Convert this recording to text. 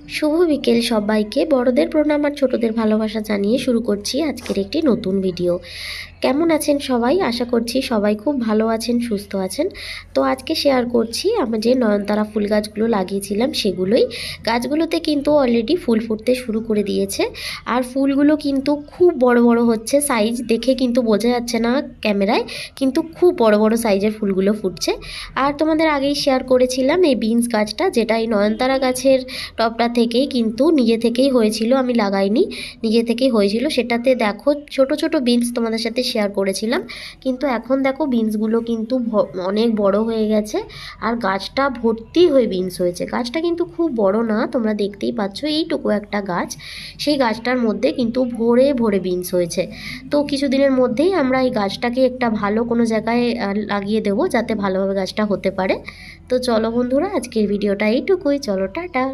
শুভ বিকেল সবাইকে। বড়দের প্রণাম আর ছোটদের ভালোবাসা জানিয়ে শুরু করছি আজকের একটি নতুন ভিডিও। কেমন আছেন সবাই? আশা করছি সবাই খুব ভালো আছেন, সুস্থ আছেন। তো আজকে শেয়ার করছি আমি যে নয়নতারা ফুল গাছগুলো লাগিয়েছিলাম সেগুলোই। গাছগুলোতে কিন্তু অলরেডি ফুল ফুটতে শুরু করে দিয়েছে। আর ফুলগুলো কিন্তু খুব বড় বড় হচ্ছে, সাইজ দেখে কিন্তু বোঝা যাচ্ছে না ক্যামেরায়, কিন্তু খুব বড় বড় সাইজের ফুলগুলো ফুটছে। আর তোমাদের আগেই শেয়ার করেছিলাম এই বিনস গাছটা, যেটা এই নয়নতারা গাছের টবটা থেকেই কিন্তু নিজে থেকেই হয়েছিল, আমি লাগাইনি, নিজে থেকেই হয়েছিল। সেটাতে দেখো ছোট ছোট বিনস তোমাদের সাথে শেয়ার করেছিলাম, কিন্তু এখন দেখো বিনসগুলো কিন্তু অনেক বড় হয়ে গেছে আর গাছটা ভর্তি হয়ে বিনস হয়েছে। গাছটা কিন্তু খুব বড় না, তোমরা দেখতেই পাচ্ছ এইটুকু একটা গাছ, সেই গাছটার মধ্যে কিন্তু ভরে ভরে বিনস হয়েছে। তো কিছুদিনের মধ্যেই আমরা এই গাছটাকে একটা ভালো কোনো জায়গায় লাগিয়ে দেবো, যাতে ভালোভাবে গাছটা হতে পারে। তো চলো বন্ধুরা, আজকের ভিডিওটা এইটুকুই, চলো টাটা।